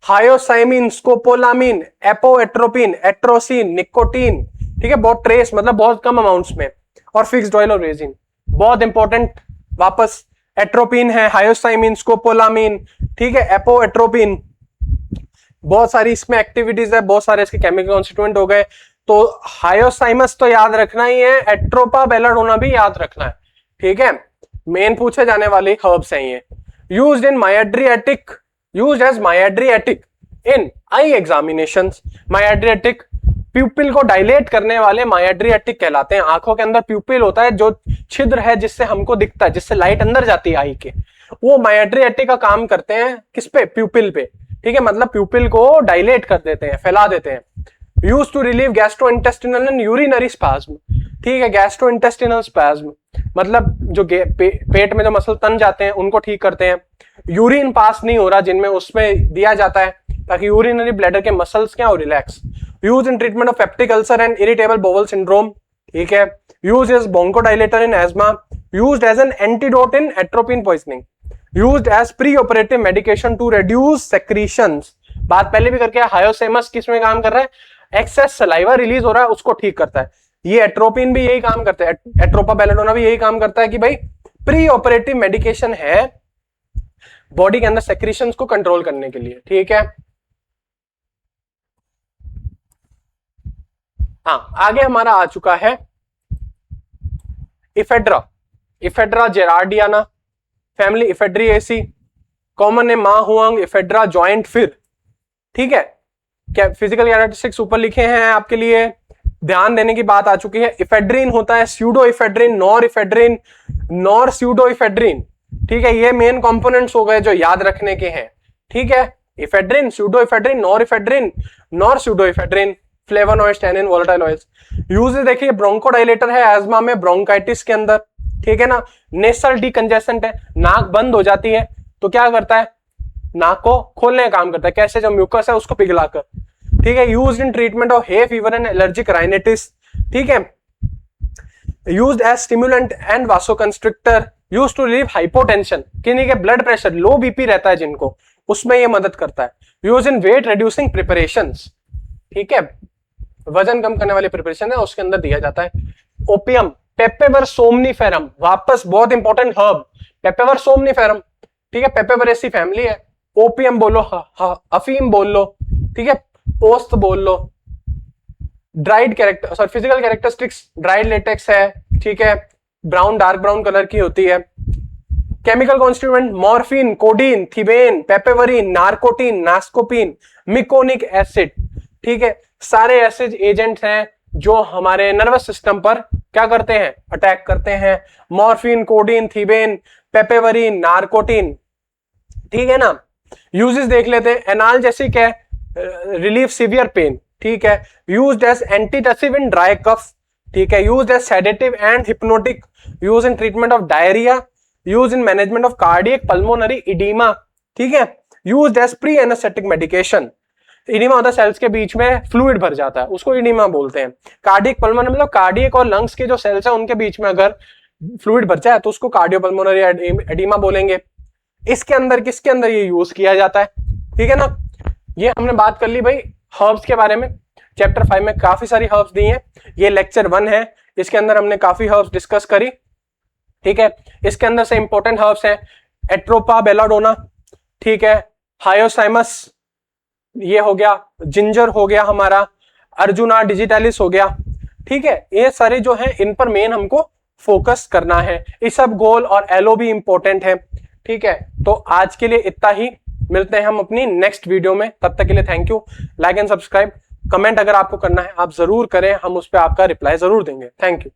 हायोसाइमिन, स्कोपोलामीन, एपोएट्रोपिन, एट्रोसिन, निकोटीन, ठीक है, बहुत ट्रेस मतलब बहुत कम अमाउंट्स में, और फिक्स्ड ऑयल और रेजिन, बहुत इंपॉर्टेंट, वापस एट्रोपिन है, हायोसाइमिन, स्कोपोलामीन, ठीक है, एपोएट्रोपिन, बहुत सारी इसमें एक्टिविटीज है, बहुत सारे इसके केमिकल कॉन्स्टिट्यूएंट हो गए। तो हायोसाइमस तो याद रखना ही है, एट्रोपा बेलाडोना भी याद रखना है, ठीक है। मेन पूछे जाने वाले हर्ब्स हैं ये। Used in mydriatic, used as mydriatic in eye examinations. Mydriatic pupil को डायलेट करने वाले माइड्रियाटिक कहलाते हैं। आंखों के अंदर प्यूपिल होता है, जो छिद्र है जिससे हमको दिखता है, जिससे लाइट अंदर जाती है आई के, वो माइड्रियाटिक का काम करते हैं किस पे, प्यूपिल पे, ठीक है। मतलब प्यूपिल को डायलेट कर देते हैं, फैला देते हैं। Used to relieve gastrointestinal and urinary spasm, ठीक है। गैस्ट्रोइंटेस्टिनल स्पाज्म मतलब जो पेट में जो मसल तन जाते हैं उनको ठीक करते हैं। यूरिन पास नहीं हो रहा जिनमें, उसमें दिया जाता है ताकि यूरिनरी ब्लैडर के मसल्स क्या हो, relax. Use in treatment of peptic ulcer and irritable bowel syndrome, ठीक है। Use as bronchodilator in asthma, used as an antidote in atropine poisoning, used as pre operative medication to reduce secretions. बात पहले भी करके, हायोसेमस किस में काम कर रहा है, एक्सेस सलाइवा रिलीज हो रहा है उसको ठीक करता है। ये एट्रोपिन भी यही काम करता है, एट्रोपा बेलाडोना भी यही काम करता है कि भाई प्री ऑपरेटिव मेडिकेशन है बॉडी के अंदर सेक्रीशंस को कंट्रोल करने के लिए, ठीक है। हाँ, आगे हमारा आ चुका है इफेड्रा, इफेड्रा जेरार्डियाना, फैमिली इफेड्रिएसी, कॉमन है माहुआंग, इफेड्रा जॉइंट फिर, ठीक है। क्या फिजिकल कैरेक्टरिस्टिक्स ऊपर लिखे हैं आपके लिए, ध्यान देने की बात आ चुकी है। इफेड्रिन होता है pseudo ephedrine, nor ephedrine, nor pseudo ephedrine, ठीक है। ये मेन कंपोनेंट्स हो गए जो याद रखने के हैं, ठीक है। Ephedrine, pseudo ephedrine, nor ephedrine, nor pseudo ephedrine, flavonoids, tannin, volatile oils. Uses देखिए, ब्रोंकोडाइलेटर है एस्मा में, ब्रोंकाइटिस के अंदर, ठीक है ना। नेसल डीकंजेस्टेंट है, नाक बंद हो जाती है तो क्या करता है, नाक को खोलने का काम करता है, कैसे, जो म्यूकस है उसको पिघलाकर, ठीक है। Used in treatment of hay fever and allergic rhinitis, ठीक है। Used as stimulant and vasoconstrictor, used to relieve hypotension, किन्हीं के ब्लड प्रेशर, लो बीपी रहता है जिनको, उसमें ये मदद करता है। Use in weight reducing preparations, ठीक है, वजन कम करने वाली प्रिपरेशन है उसके अंदर दिया जाता है। ओपियम, पेपेवर सोमनीफेरम, वापस बहुत इंपॉर्टेंट हर्ब, पेपेवर सोमनीफेरम, ठीक है। पेपेवरेसी फैमिली है। ओपियम बोलो, अफीम बोल लो, ठीक है, पोस्त बोल लो। Dried character, sorry physical characteristics, dried latex है, ठीक है, ब्राउन, डार्क ब्राउन कलर की होती है। Chemical constituent, morphine, codeine, thebaine, papaverine, narcotine, noscapine, meconic acid, ठीक है। सारे एसिड एजेंट्स हैं जो हमारे नर्वस सिस्टम पर क्या करते हैं, अटैक करते हैं। मॉर्फिन, कोडीन, थिबेन, पेपेवरिन, नार्कोटिन, ठीक है ना। यूजेस देख लेते हैं। एनाल्जेसिक है, रिलीव सीवियर पेन, ठीक है। Used as antitussive in dry cough, ठीक है। Used as sedative and hypnotic, use in treatment of diarrhoea, use in management of cardiac pulmonary oedema, ठीक है। Used as pre anaesthetic medication. Oedema होता है sales के बीच में फ्लूइड भर जाता है, उसको इडीमा बोलते हैं। कार्डियक पल्मोनरी मतलब कार्डियक और लंग्स के जो सेल्स हैं उनके बीच में अगर फ्लूइड भर जाए तो उसको कार्डियोपल्मोनरी एडीमा बोलेंगे। इसके अंदर किसके अंदर ये यूज किया जाता है, ठीक है ना। ये हमने बात कर ली भाई हर्ब्स के बारे में। चैप्टर 5 में काफी सारी हर्ब्स दी हैं, ये लेक्चर 1 है, इसके अंदर हमने काफी हर्ब्स डिस्कस करी, ठीक है। इसके अंदर से इंपॉर्टेंट हर्ब्स हैं एट्रोपा बेलाडोना, ठीक है, हायोसाइमस ये हो गया, जिंजर हो गया हमारा, अर्जुना डिजिटालिस हो गया, ठीक है। ये सारे जो हैं इन पर मेन हमको फोकस करना है। इसबगोल और एलो भी इंपॉर्टेंट है, ठीक है। तो आज के लिए इतना ही, मिलते हैं हम अपनी नेक्स्ट वीडियो में, तब तक के लिए thank you. Like and subscribe, comment अगर आपको करना है आप जरूर करें, हम उस पर आपका रिप्लाई जरूर देंगे। Thank you.